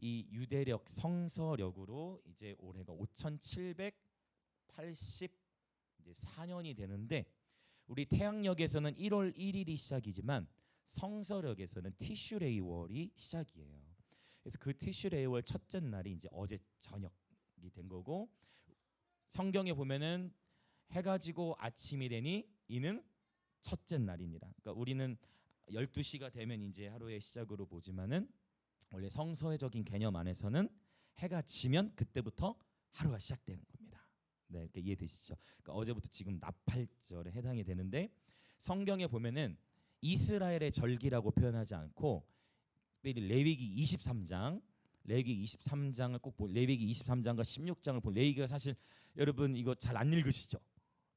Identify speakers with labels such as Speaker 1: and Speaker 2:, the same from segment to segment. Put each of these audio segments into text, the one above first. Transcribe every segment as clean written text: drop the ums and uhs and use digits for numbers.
Speaker 1: 이 유대력 성서력으로 이제 올해가 5784년이 되는데 우리 태양력에서는 1월 1일이 시작이지만 성서력에서는 티슈레이월이 시작이에요. 그래서 그 티슈레이월 첫째 날이 이제 어제 저녁이 된 거고 성경에 보면은 해가 지고 아침이 되니 이는 첫째 날이니라. 그러니까 우리는 12시가 되면 이제 하루의 시작으로 보지만은 원래 성서적인 개념 안에서는 해가 지면 그때부터 하루가 시작되는 겁니다. 네, 이렇게 이해되시죠? 그러니까 어제부터 지금 나팔절에 해당이 되는데 성경에 보면은 이스라엘의 절기라고 표현하지 않고 레위기 23장 레위기 23장을 꼭 레위기 23장과 16장을 보면 레위기가 사실 여러분 이거 잘 안 읽으시죠?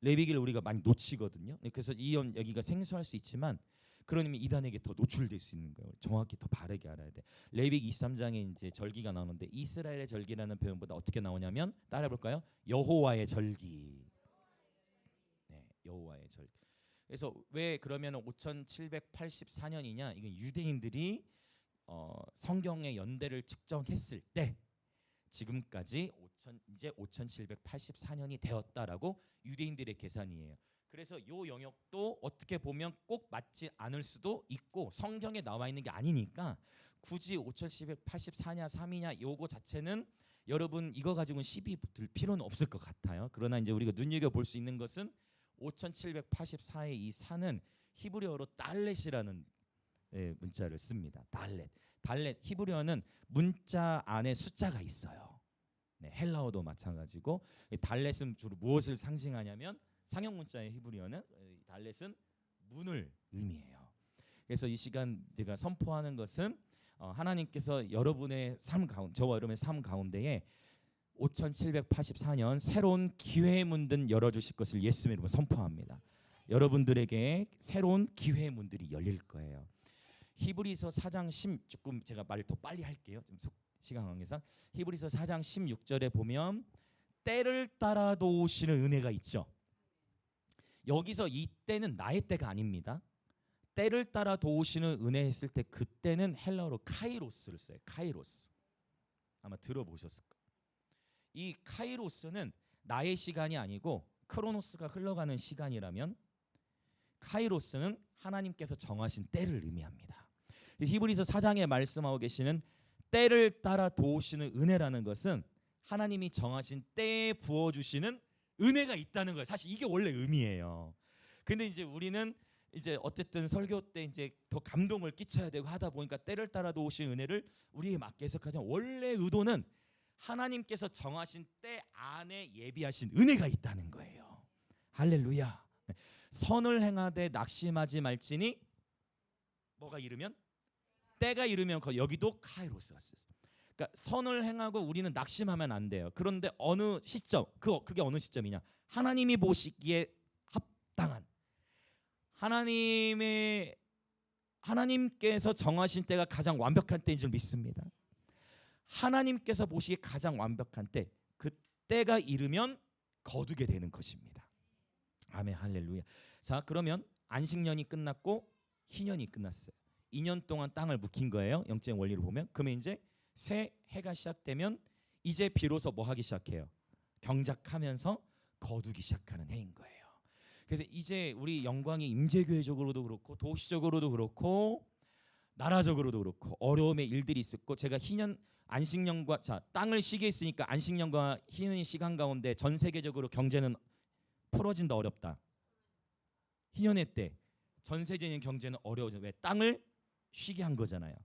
Speaker 1: 레위기를 우리가 많이 놓치거든요. 그래서 이 여기가 생소할 수 있지만 그러면 이단에게 더 노출될 수 있는 거예요. 정확히 더 바르게 알아야 돼. 레위기 23장에 이제 절기가 나오는데 이스라엘의 절기라는 표현보다 어떻게 나오냐면 따라해 볼까요? 여호와의 절기. 네, 여호와의 절기. 그래서 왜 그러면 5784년이냐? 이건 유대인들이 성경의 연대를 측정했을 때 지금까지 이제 5784년이 되었다라고 유대인들의 계산이에요. 그래서 요 영역도 어떻게 보면 꼭 맞지 않을 수도 있고 성경에 나와 있는 게 아니니까 굳이 5784냐 3이냐 요거 자체는 여러분 이거 가지고는 시비 들 필요는 없을 것 같아요. 그러나 이제 우리가 눈여겨볼 수 있는 것은 5784의 이 4는 히브리어로 달렛이라는 문자를 씁니다. 달렛 히브리어는 문자 안에 숫자가 있어요. 네, 헬라어도 마찬가지고 달렛은 주로 무엇을 상징하냐면 상형 문자의 히브리어는 달렛은 문을 의미해요. 그래서 이 시간 제가 선포하는 것은 하나님께서 여러분의 삶 가운데 저와 여러분의 삶 가운데에 5784년 새로운 기회의 문들 열어주실 것을 예수님의 이름으로 선포합니다. 여러분들에게 새로운 기회의 문들이 열릴 거예요. 히브리서 4장 10 조금 제가 말을 더 빨리 할게요. 좀 시간 관계상 히브리서 4장 16절에 보면 때를 따라 도우시는 은혜가 있죠. 여기서 이 때는 나의 때가 아닙니다. 때를 따라 도우시는 은혜 했을 때 그때는 헬라어로 카이로스를 써요. 카이로스. 아마 들어보셨을 거예요. 이 카이로스는 나의 시간이 아니고 크로노스가 흘러가는 시간이라면 카이로스는 하나님께서 정하신 때를 의미합니다. 히브리서 4장에 말씀하고 계시는 때를 따라 도우시는 은혜라는 것은 하나님이 정하신 때에 부어주시는 은혜가 있다는 거예요. 사실 이게 원래 의미예요. 근데 이제 우리는 이제 어쨌든 설교 때 이제 더 감동을 끼쳐야 되고 하다 보니까 때를 따라 도우시는 은혜를 우리에 맞게 해석하자면 원래 의도는 하나님께서 정하신 때 안에 예비하신 은혜가 있다는 거예요. 할렐루야. 선을 행하되 낙심하지 말지니 뭐가 이르면 때가 이르면 여기도 카이로스가 쓰였어요. 그러니까 선을 행하고 우리는 낙심하면 안 돼요. 그런데 어느 시점 그게 어느 시점이냐? 하나님이 보시기에 합당한 하나님께서 정하신 때가 가장 완벽한 때인 줄 믿습니다. 하나님께서 보시기에 가장 완벽한 때 그 때가 이르면 거두게 되는 것입니다. 아멘 할렐루야. 자 그러면 안식년이 끝났고 희년이 끝났어요. 2년 동안 땅을 묵힌 거예요. 영적인 원리를 보면. 그러면 이제 새 해가 시작되면 이제 비로소 뭐 하기 시작해요? 경작하면서 거두기 시작하는 해인 거예요. 그래서 이제 우리 영광이 임재교회적으로도 그렇고 도시적으로도 그렇고 나라적으로도 그렇고 어려움의 일들이 있었고 제가 희년 안식년과 땅을 쉬게 했으니까 안식년과 희년의 시간 가운데 전 세계적으로 경제는 풀어진다 어렵다. 희년의 때 전 세계적인 경제는 어려워져. 왜? 땅을 쉬게 한 거잖아요.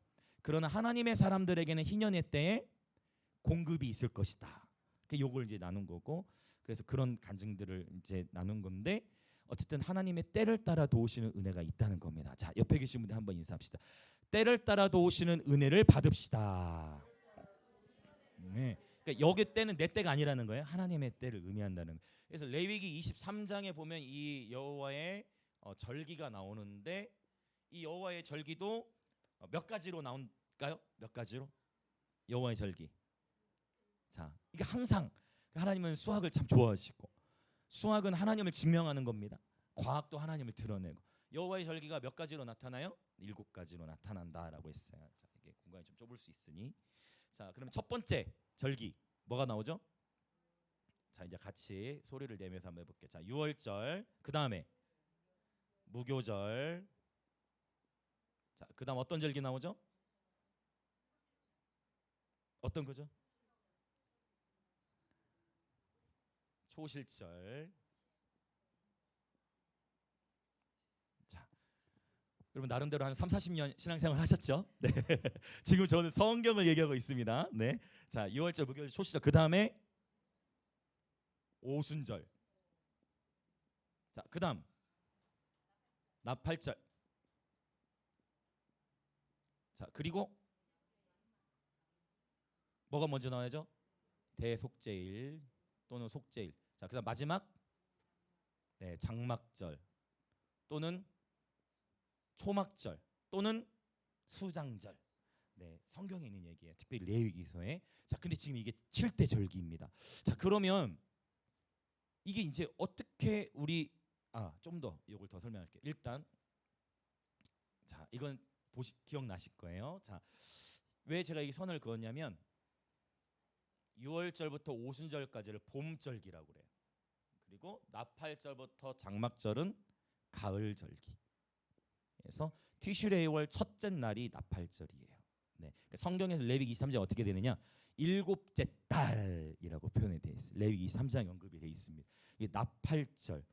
Speaker 1: 그러나 하나님의 사람들에게는 희년의 때에 공급이 있을 것이다. 요걸 이제 나눈 거고 그래서 그런 간증들을 이제 나눈 건데 어쨌든 하나님의 때를 따라 도우시는 은혜가 있다는 겁니다. 자 옆에 계신 분들 한번 인사합시다. 때를 따라 도우시는 은혜를 받읍시다. 네. 그러니까 여기 때는 내 때가 아니라는 거예요. 하나님의 때를 의미한다는 거예요. 그래서 레위기 23장에 보면 이 여호와의 절기가 나오는데 이 여호와의 절기도 몇 가지로 나올까요? 몇 가지로? 여호와의 절기. 자, 이게 항상 하나님은 수학을 참 좋아하시고 수학은 하나님을 증명하는 겁니다. 과학도 하나님을 드러내고 여호와의 절기가 몇 가지로 나타나요? 7가지로 나타난다라고 했어요. 자, 이게 공간이 좀 좁을 수 있으니 자, 그러면 첫 번째 절기 뭐가 나오죠? 자, 이제 같이 소리를 내면서 한번 해볼게요. 자, 유월절, 그 다음에 무교절. 자, 그 다음 어떤 절기 나오죠? 어떤 거죠? 초실절. 자, 여러분 나름대로 한 3, 40년 신앙생활 하셨죠? 네. 지금 저는 성경을 얘기하고 있습니다. 네. 자, 2월절, 무교절, 초실절. 그다음에 오순절. 자, 그다음 나팔절. 자, 그리고 뭐가 먼저 나와야죠? 대속제일 또는 속제일. 자, 그다음 마지막 네, 장막절 또는 초막절 또는 수장절. 네, 성경에 있는 얘기예요. 특별히 레위기서에. 자, 근데 지금 이게 7대 절기입니다. 자, 그러면 이게 이제 어떻게 우리 좀 더 이걸 더 설명할게요. 일단 자, 이건 기억나실 거예요. 자, 왜 제가 이 선을 그었냐면 6월절부터 오순절까지를 봄절기라고 그래요. 그리고 나팔절부터 장막절은 가을절기. 그래서 티슈레이월 첫째 날이 나팔절이에요. 네, 그러니까 성경에서 레위기 23장 어떻게 되느냐? 일곱째 달이라고 표현이 되어 있어요. 레위기 23장 언급이 되어 있습니다. 이게 나팔절.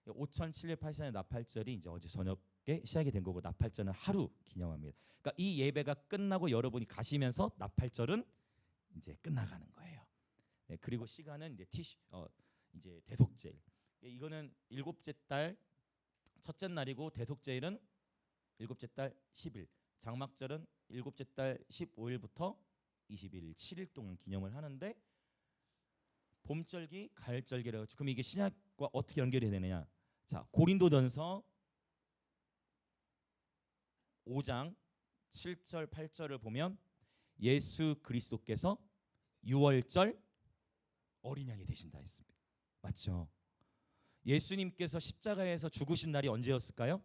Speaker 1: 5784년 나팔절이 이제 어제 저녁에 시작이 된 거고 나팔절은 하루 기념합니다. 그러니까 이 예배가 끝나고 여러분이 가시면서 나팔절은 이제 끝나가는 거예요. 네, 그리고 시간은 이제 이제 대속제일. 이거는 일곱째 달 첫째 날이고 대속제일은 일곱째 달 10일. 장막절은 일곱째 달 15일부터 21일 7일 동안 기념을 하는데 봄절기, 가을절기라고. 그럼 이게 신약과 어떻게 연결이 되느냐? 자, 고린도전서 5장 7절 8절을 보면 예수 그리스도께서 6월절 어린 양이 되신다 했습니다. 맞죠? 예수님께서 십자가에서 죽으신 날이 언제였을까요?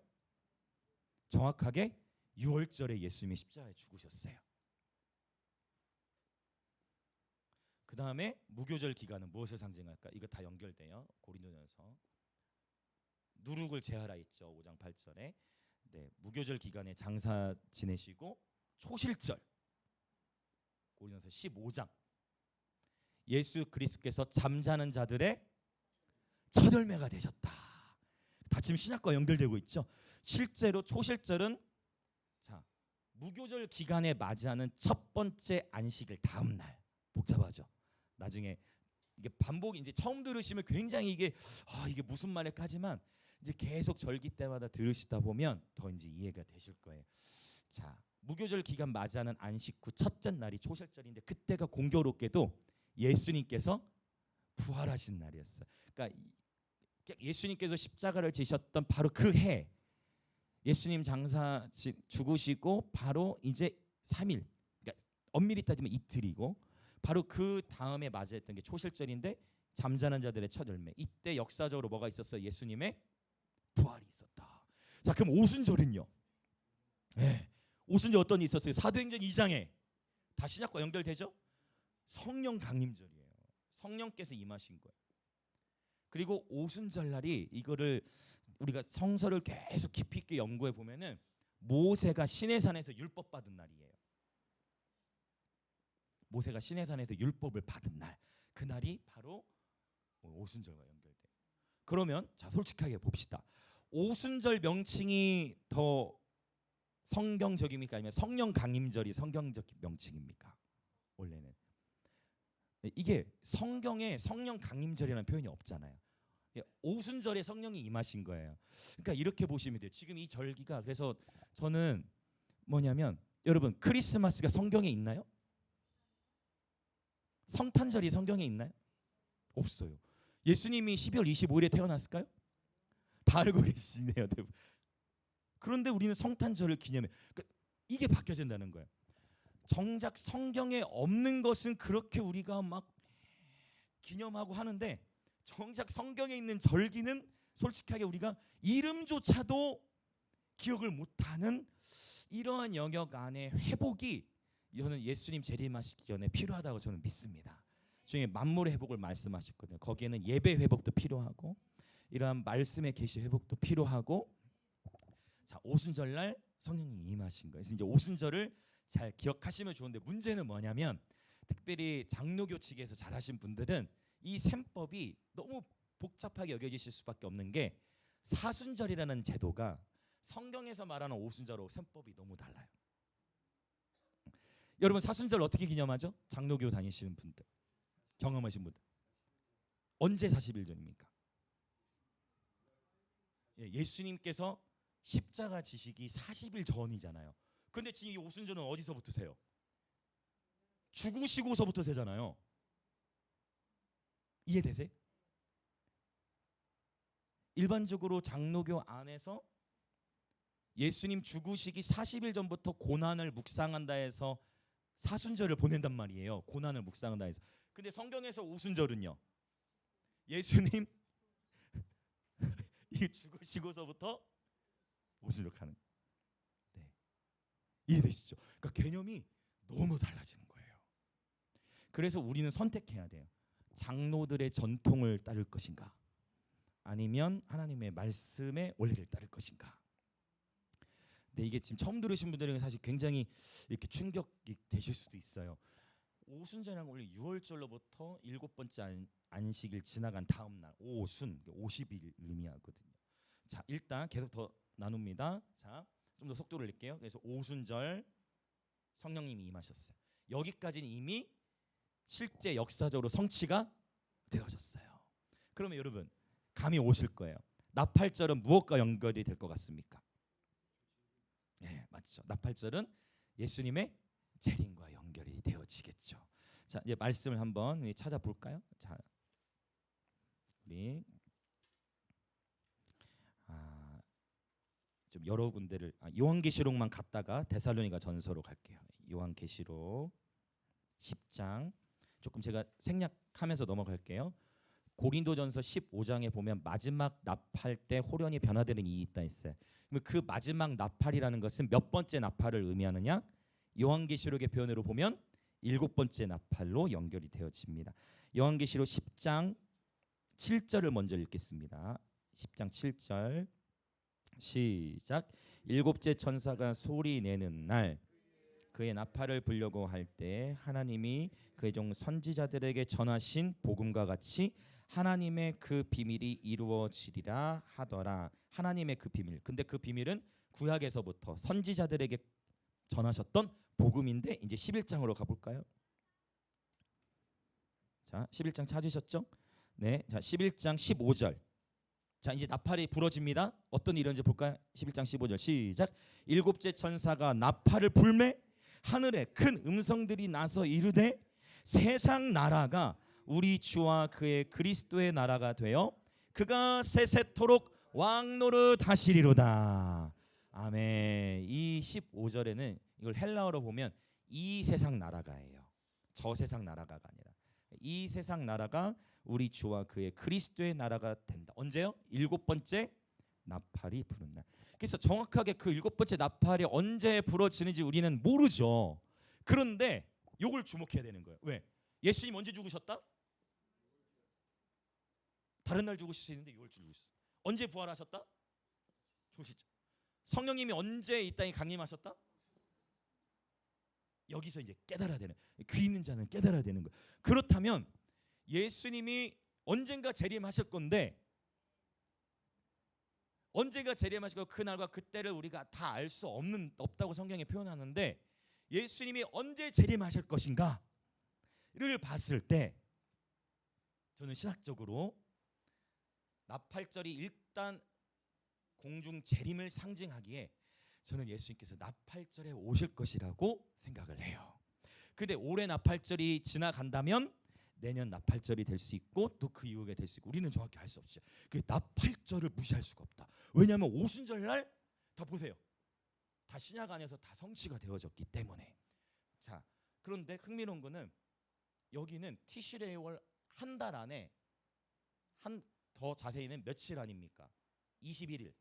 Speaker 1: 정확하게 6월절에 예수님이 십자가에 죽으셨어요. 그 다음에 무교절 기간은 무엇을 상징할까? 이거 다 연결돼요. 고린도전서 누룩을 제하라 했죠. 5장 8절에. 네, 무교절 기간에 장사 지내시고 초실절 고린도전서 15장 예수 그리스도께서 잠자는 자들의 첫 열매가 되셨다. 다 지금 신약과 연결되고 있죠. 실제로 초실절은 자, 무교절 기간에 맞이하는 첫 번째 안식일 다음 날. 복잡하죠. 나중에 이게 반복 이제 처음 들으시면 굉장히 이게 무슨 말일까 하지만 이제 계속 절기 때마다 들으시다 보면 더 이제 이해가 되실 거예요. 자, 무교절 기간 맞이하는 안식 후 첫째 날이 초실절인데 그때가 공교롭게도 예수님께서 부활하신 날이었어요. 그러니까 예수님께서 십자가를 지셨던 바로 그 해 예수님 장사 죽으시고 바로 이제 3일, 그러니까 엄밀히 따지면 이틀이고 바로 그 다음에 맞이했던 게 초실절인데 잠자는 자들의 첫 열매. 이때 역사적으로 뭐가 있었어요? 예수님의 부활이 있었다. 자, 그럼 오순절은요? 네, 오순절 어떤 일이 있었어요? 사도행전 2장에 다 신약과 연결되죠? 성령 강림절이에요. 성령께서 임하신 거예요. 그리고 오순절 날이 이거를 우리가 성서를 계속 깊이 있게 연구해 보면은 모세가 시내산에서 율법 받은 날이에요. 모세가 시내산에서 율법을 받은 날, 그 날이 바로 오순절과 연결돼요. 그러면 자, 솔직하게 봅시다. 오순절 명칭이 더 성경적입니까? 아니면 성령 강림절이 성경적 명칭입니까? 원래는 이게 성경에 성령 강림절이라는 표현이 없잖아요. 오순절에 성령이 임하신 거예요. 그러니까 이렇게 보시면 돼요. 지금 이 절기가 그래서 저는 뭐냐면 여러분 크리스마스가 성경에 있나요? 성탄절이 성경에 있나요? 없어요. 예수님이 12월 25일에 태어났을까요? 다 알고 계시네요. 그런데 우리는 성탄절을 기념해. 그러니까 이게 바뀌어진다는 거예요. 정작 성경에 없는 것은 그렇게 우리가 막 기념하고 하는데 정작 성경에 있는 절기는 솔직하게 우리가 이름조차도 기억을 못하는 이러한 영역 안에 회복이 이거는 예수님 재림하시기 전에 필요하다고 저는 믿습니다. 중에 만물의 회복을 말씀하셨거든요. 거기에는 예배 회복도 필요하고 이러한 말씀의 계시 회복도 필요하고, 자, 오순절날 성령님이 임하신 거예요. 그래서 이제 오순절을 잘 기억하시면 좋은데, 문제는 뭐냐면 특별히 장로교 측에서 잘하신 분들은 이 셈법이 너무 복잡하게 여겨지실 수밖에 없는 게, 사순절이라는 제도가 성경에서 말하는 오순절하고 셈법이 너무 달라요. 여러분, 사순절 어떻게 기념하죠? 장로교 다니시는 분들, 경험하신 분들, 언제 40일 전입니까? 예수님께서 십자가 지시기 40일 전이잖아요. 근데 지금 이 오순절은 어디서부터 세요? 죽으시고서부터 세잖아요. 이해되세요? 일반적으로 장로교 안에서 예수님 죽으시기 40일 전부터 고난을 묵상한다 해서 사순절을 보낸단 말이에요. 고난을 묵상한다 해서. 근데 성경에서 오순절은요, 예수님 이 죽으시고서부터 오순절하는. 네, 이해되시죠? 그러니까 개념이 너무 달라지는 거예요. 그래서 우리는 선택해야 돼요. 장로들의 전통을 따를 것인가, 아니면 하나님의 말씀의 원리를 따를 것인가. 근데 이게 지금 처음 들으신 분들에게 사실 굉장히 이렇게 충격이 되실 수도 있어요. 오순절은 원래 6월절로부터 7번째 안식일 지나간 다음 날 오순, 50일 의미하거든요. 자, 일단 계속 더 나눕니다. 자, 좀 더 속도를 낼게요. 그래서 오순절 성령님이 임하셨어요. 여기까지는 이미 실제 역사적으로 성취가 되어졌어요. 그러면 여러분 감이 오실 거예요. 나팔절은 무엇과 연결이 될 것 같습니까? 네, 맞죠. 나팔절은 예수님의 재림과 연결이 되어지겠죠. 자, 이제 말씀을 한번 찾아볼까요? 자, 우리 좀 여러 군데를 요한계시록만 갔다가 데살로니가 전서로 갈게요. 요한계시록 10장 조금 제가 생략하면서 넘어갈게요. 고린도전서 15장에 보면 마지막 나팔 때 호련이 변화되는 일이 있다 했어요. 그러면 그 마지막 나팔이라는 것은 몇 번째 나팔을 의미하느냐? 요한계시록의 표현으로 보면 7번째 나팔로 연결이 되어집니다. 요한계시록 10장 7절을 먼저 읽겠습니다. 10장 7절 시작. 일곱째 천사가 소리 내는 날 그의 나팔을 불려고 할 때 하나님이 그의 종 선지자들에게 전하신 복음과 같이 하나님의 그 비밀이 이루어지리라 하더라. 하나님의 그 비밀. 근데 그 비밀은 구약에서부터 선지자들에게 전하셨던 복음인데, 이제 11장으로 가볼까요? 자, 11장 찾으셨죠? 네, 자 11장 15절. 자, 이제 나팔이 부러집니다. 어떤 일인지 볼까요? 11장 15절 시작. 일곱째 천사가 나팔을 불매 하늘에 큰 음성들이 나서 이르되 세상 나라가 우리 주와 그의 그리스도의 나라가 되어 그가 세세토록 왕노릇 하시리로다. 아멘. 이 15절에는 이걸 헬라어로 보면 이 세상 나라가예요. 저 세상 나라가 아니라 이 세상 나라가 우리 주와 그의 그리스도의 나라가 된다. 언제요? 7번째 나팔이 부는 날. 그래서 정확하게 그 7번째 나팔이 언제 불어지는지 우리는 모르죠. 그런데 요걸 주목해야 되는 거예요. 왜? 예수님 언제 죽으셨다? 다른 날 죽으실 수 있는데 6월절 죽으셨어요. 언제 부활하셨다? 죽으시죠. 성령님이 언제 이 땅에 강림하셨다? 여기서 이제 깨달아야 되는, 귀 있는 자는 깨달아야 되는 거예요. 그렇다면 예수님이 언젠가 재림하실 건데, 언제가 재림하시고 그날과 그때를 우리가 다 알 수 없다고 성경에 표현하는데, 예수님이 언제 재림하실 것인가를 봤을 때 저는 신학적으로 나팔절이 일단 공중 재림을 상징하기에 저는 예수님께서 나팔절에 오실 것이라고 생각을 해요. 근데 올해 나팔절이 지나간다면 내년 나팔절이 될 수 있고 또 그 이후에 될 수 있고 우리는 정확히 알 수 없죠. 그 나팔절을 무시할 수가 없다. 왜냐하면 오순절 날 다 보세요. 다 신약 안에서 다 성취가 되어졌기 때문에. 자, 그런데 흥미로운 거는 여기는 티슈레이월 한 달 안에 더 자세히는 며칠 아닙니까? 21일.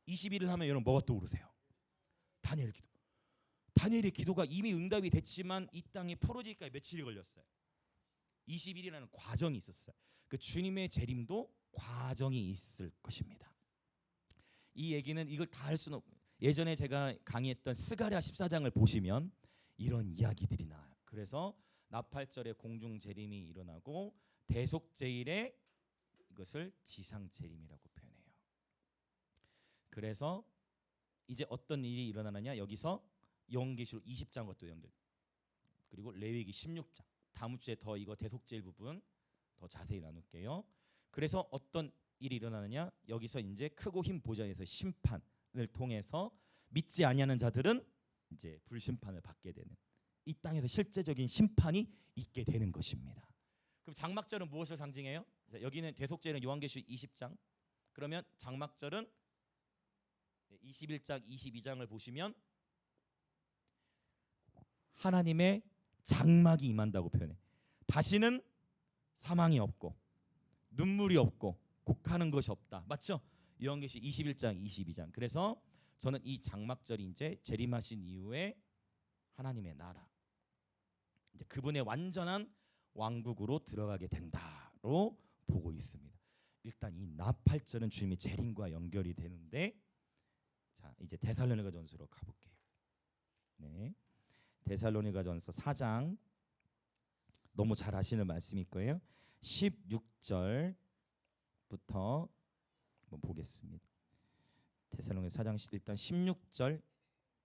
Speaker 1: 21일 하면 여러분 뭐가 떠오르세요? 다니엘 기도. 다니엘의 기도가 이미 응답이 됐지만 이 땅이 풀어지기까지 며칠이 걸렸어요. 20일이라는 과정이 있었어요. 그 주님의 재림도 과정이 있을 것입니다. 이 얘기는 이걸 다 할 수는 예전에 제가 강의했던 스가랴 14장을 보시면 이런 이야기들이 나와요. 그래서 나팔절에 공중 재림이 일어나고 대속제일에 이것을 지상 재림이라고 표현해요. 그래서 이제 어떤 일이 일어나느냐, 여기서 요한계시록 20장과 또 연결. 그리고 레위기 16장. 다음 주에 더 이거 대속제일 부분 더 자세히 나눌게요. 그래서 어떤 일이 일어나느냐, 여기서 이제 크고 흰 보좌에서 심판을 통해서 믿지 아니하는 자들은 이제 불심판을 받게 되는, 이 땅에서 실제적인 심판이 있게 되는 것입니다. 그럼 장막절은 무엇을 상징해요? 여기는 대속제일은 요한계시록 20장. 그러면 장막절은 21장, 22장을 보시면 하나님의 장막이 임한다고 표현해. 다시는 사망이 없고 눈물이 없고 곡하는 것이 없다. 맞죠? 요한계시록 21장, 22장. 그래서 저는 이 장막절이 이제 재림하신 이후에 하나님의 나라, 이제 그분의 완전한 왕국으로 들어가게 된다로 보고 있습니다. 일단 이 나팔절은 주님의 재림과 연결이 되는데, 자 이제 데살로니가전서로 가볼게요. 네, 데살로니가전서 4장 너무 잘 아시는 말씀일 거예요. 16절부터 한번 보겠습니다. 데살로니가 4장 일단 16절부터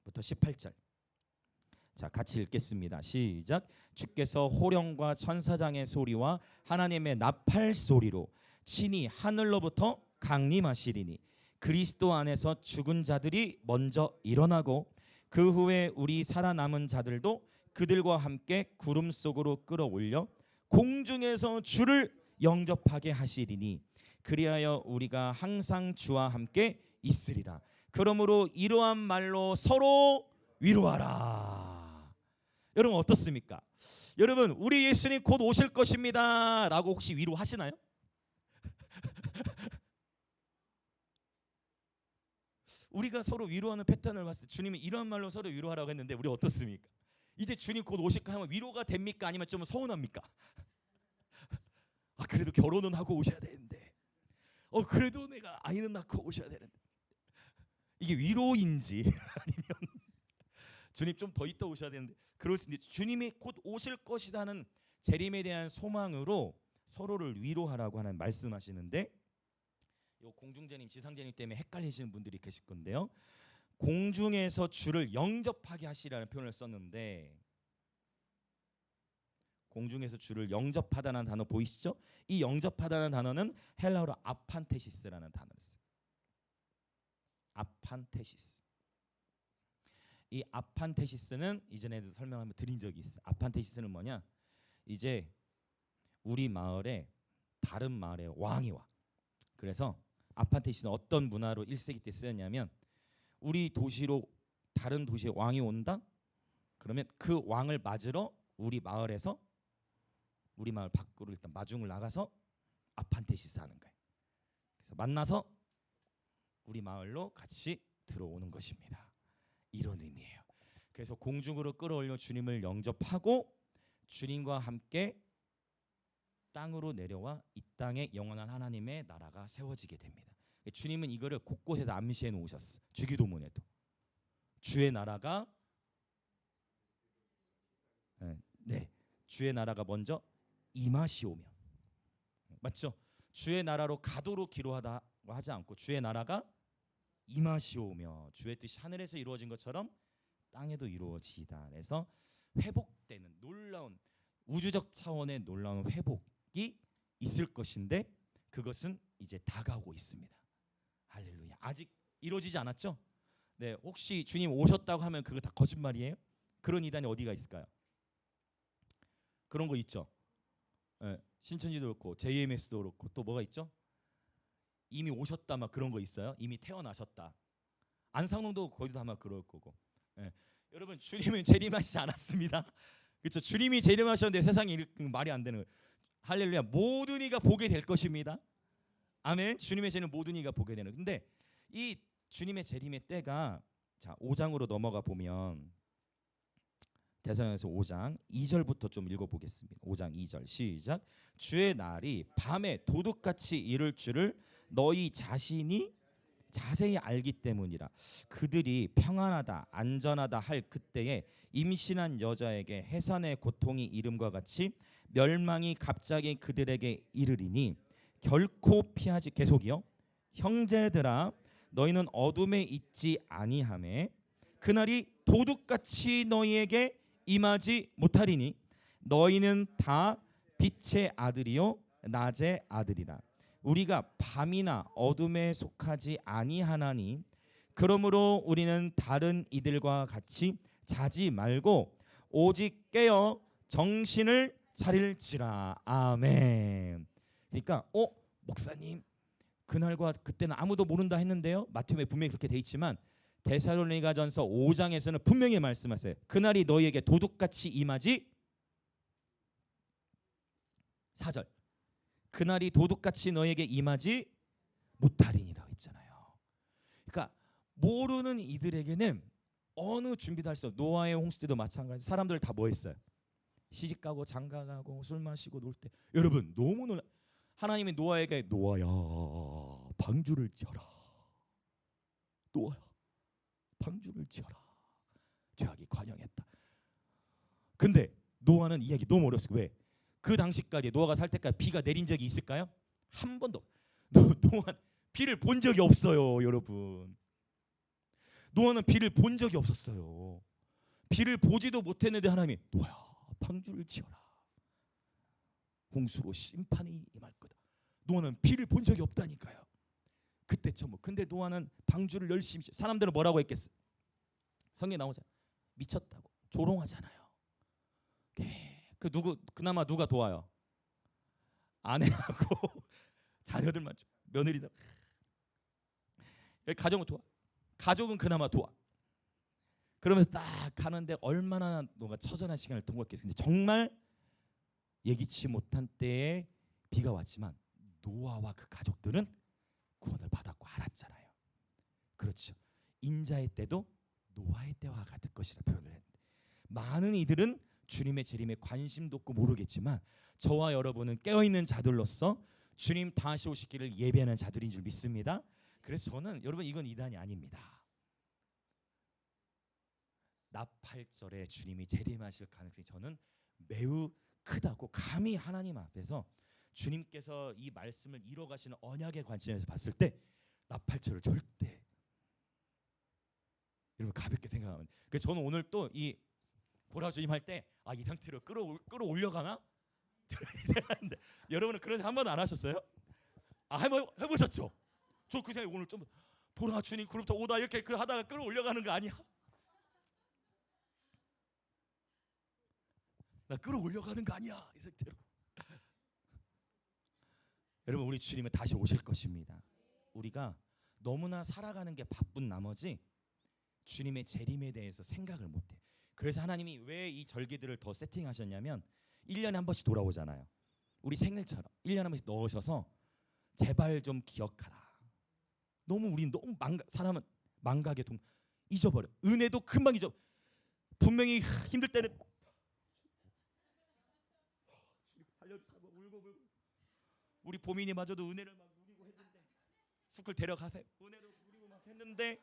Speaker 1: 18절. 자, 같이 읽겠습니다. 시작. 주께서 호령과 천사장의 소리와 하나님의 나팔 소리로 친히 하늘로부터 강림하시리니 그리스도 안에서 죽은 자들이 먼저 일어나고 그 후에 우리 살아남은 자들도 그들과 함께 구름 속으로 끌어올려 공중에서 주를 영접하게 하시리니 그리하여 우리가 항상 주와 함께 있으리라. 그러므로 이러한 말로 서로 위로하라. 여러분 어떻습니까? 여러분 우리 예수님 곧 오실 것입니다 라고 혹시 위로하시나요? 우리가 서로 위로하는 패턴을 봤을 때 주님이 이런 말로 서로 위로하라고 했는데 우리 어떻습니까? 이제 주님 곧 오실까 하면 위로가 됩니까? 아니면 좀 서운합니까? 아 그래도 결혼은 하고 오셔야 되는데, 그래도 내가 아이는 낳고 오셔야 되는데, 이게 위로인지 아니면 주님 좀 더 있다 오셔야 되는데, 그렇습니다. 주님이 곧 오실 것이라는 재림에 대한 소망으로 서로를 위로하라고 하는 말씀하시는데, 요 공중재림, 지상재림 때문에 헷갈리시는 분들이 계실 건데요. 공중에서 주를 영접하게 하시라는 표현을 썼는데, 공중에서 주를 영접하다는 단어 보이시죠? 이 영접하다는 단어는 헬라어로 아판테시스라는 단어를 써요. 아판테시스. 이 아판테시스는 이전에도 설명 한번 드린 적이 있어요. 아판테시스는 뭐냐? 이제 우리 마을에 다른 마을에 왕이 와. 그래서 아판테시스는 어떤 문화로 1세기 때 쓰였냐면, 우리 도시로 다른 도시에 왕이 온다? 그러면 그 왕을 맞으러 우리 마을에서, 우리 마을 밖으로 일단 마중을 나가서 아판테시스 하는 거예요. 그래서 만나서 우리 마을로 같이 들어오는 것입니다. 이런 의미예요. 그래서 공중으로 끌어올려 주님을 영접하고 주님과 함께 땅으로 내려와 이 땅에 영원한 하나님의 나라가 세워지게 됩니다. 주님은 이거를 곳곳에서 암시해 놓으셨어. 주기도문에도 주의 나라가 주의 나라가 먼저 임하시오며, 맞죠? 주의 나라로 가도록 기도하다 하지 않고 주의 나라가 임하시오며, 주의 뜻이 하늘에서 이루어진 것처럼 땅에도 이루어지다. 그래서 회복되는 놀라운 우주적 차원의 놀라운 회복이 있을 것인데, 그것은 이제 다가오고 있습니다. 할렐루야. 아직 이루어지지 않았죠? 네, 혹시 주님 오셨다고 하면 그거 다 거짓말이에요? 그런 이단이 어디가 있을까요? 그런 거 있죠. 네, 신천지도 그렇고 JMS도 그렇고 또 뭐가 있죠? 이미 오셨다 막 그런 거 있어요. 이미 태어나셨다. 안상홍도 거기도 아마 그럴 거고. 네. 여러분 주님은 재림하시지 않았습니다. 그렇죠? 주님이 재림하셨는데 세상에 말이 안 되는 거예요. 할렐루야. 모든 이가 보게 될 것입니다. 아멘. 주님의 재림 모든 이가 보게 되는. 근데 이 주님의 재림의 때가, 자 5장으로 넘어가 보면 데살로니가서 5장 2절부터 좀 읽어보겠습니다. 5장 2절 시작. 주의 날이 밤에 도둑같이 이를 줄을 너희 자신이 자세히 알기 때문이라. 그들이 평안하다 안전하다 할 그때에 임신한 여자에게 해산의 고통이 이름과 같이 멸망이 갑자기 그들에게 이르리니 결코 피하지. 계속이요. 형제들아 너희는 어둠에 있지 아니하매 그날이 도둑같이 너희에게 임하지 못하리니 너희는 다 빛의 아들이요 낮의 아들이라. 우리가 밤이나 어둠에 속하지 아니하나니 그러므로 우리는 다른 이들과 같이 자지 말고 오직 깨어 정신을 차릴지라. 아멘. 그러니까 목사님 그날과 그때는 아무도 모른다 했는데요. 마태복음에 분명히 그렇게 돼 있지만 데살로니가전서 5장에서는 분명히 말씀하세요. 그날이 너희에게 도둑같이 임하지 4절. 그날이 도둑같이 너희에게 임하지 못하리니라고 했잖아요. 그러니까 모르는 이들에게는 어느 준비도 할 수 없어요. 노아의 홍수 때도 마찬가지. 사람들 다 뭐 했어요? 시집가고 장가가고 술 마시고 놀 때. 여러분 너무 놀라. 하나님이 노아에게 노아야 방주를 지어라. 노아야 방주를 지어라. 죄악이 관영했다. 근데 노아는 이야기 너무 어려웠어요. 왜? 그 당시까지 노아가 살 때까지 비가 내린 적이 있을까요? 한 번도. 노아 비를 본 적이 없어요, 여러분. 노아는 비를 본 적이 없었어요. 비를 보지도 못했는데 하나님이 노아야 방주를 지어라. 홍수로 심판이 임할 거다. 노아는 비를 본 적이 없다니까요. 그때 처음. 근데 노아는 방주를 열심히. 사람들은 뭐라고 했겠어? 성경에 나오잖아. 미쳤다고 조롱하잖아요. 그 그나마 누가 도와요? 아내하고 자녀들만 좀. 며느리다. 가정은 도와. 가족은 그나마 도와. 그러면서 딱 가는데 얼마나 노아가 처절한 시간을 통과했겠어요. 근데 정말 예기치 못한 때에 비가 왔지만 노아와 그 가족들은 구원을 받았고 알았잖아요. 그렇죠. 인자의 때도 노아의 때와 같을 것이라 표현을 했는데 많은 이들은 주님의 재림에 관심도 없고 모르겠지만 저와 여러분은 깨어있는 자들로서 주님 다시 오시기를 예배하는 자들인 줄 믿습니다. 그래서 저는 여러분 이건 이단이 아닙니다. 나팔절에 주님이 재림하실 가능성이 저는 매우 크다고 감히 하나님 앞에서 주님께서 이 말씀을 이뤄가시는 언약의 관점에서 봤을 때 나팔절을 절대 여러분 가볍게 생각하면. 그래서 저는 오늘 또 이 보라 주님 할 때 이 상태로 끌어올려가나? 생각하는데 여러분은 그런 한 번도 안 하셨어요? 해보셨죠? 저 그 생각에 오늘 좀 보라 주님 그룹부터 오다 이렇게 하다가 끌어올려가는 거 아니야? 나 끌어올려가는 거 아니야 이 상태로. 여러분 우리 주님은 다시 오실 것입니다. 우리가 너무나 살아가는 게 바쁜 나머지 주님의 재림에 대해서 생각을 못해. 그래서 하나님이 왜 이 절기들을 더 세팅하셨냐면 1년에 한 번씩 돌아오잖아요. 우리 생일처럼 1년에 한 번씩 넣으셔서 제발 좀 기억하라. 우리 너무 사람은 망각에 잊어버려. 은혜도 금방 잊어. 분명히 힘들 때는 울고 우리 보민이마저도 은혜를 막 누리고 했는데 스쿨 데려가세요. 은혜도 누리고 막 했는데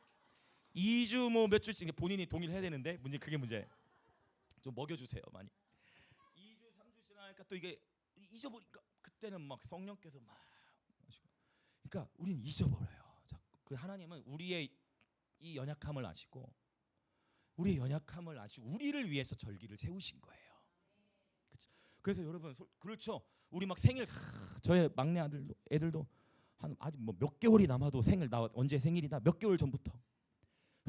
Speaker 1: 2주 몇 주씩 본인이 동의를 해야 되는데 그게 문제. 좀 먹여주세요 많이. 2주 3주 지나니까 또 이게 잊어버리니까 그때는 막 성령께서 막 그러니까 우리는 잊어버려요. 자꾸. 그 하나님은 우리의 이 연약함을 아시고 우리를 위해서 절기를 세우신 거예요. 그렇죠? 그래서 여러분 그렇죠. 우리 막 생일 저의 막내 애들도 한 아직 몇 개월이 남아도 생일 나 언제 생일이다 몇 개월 전부터.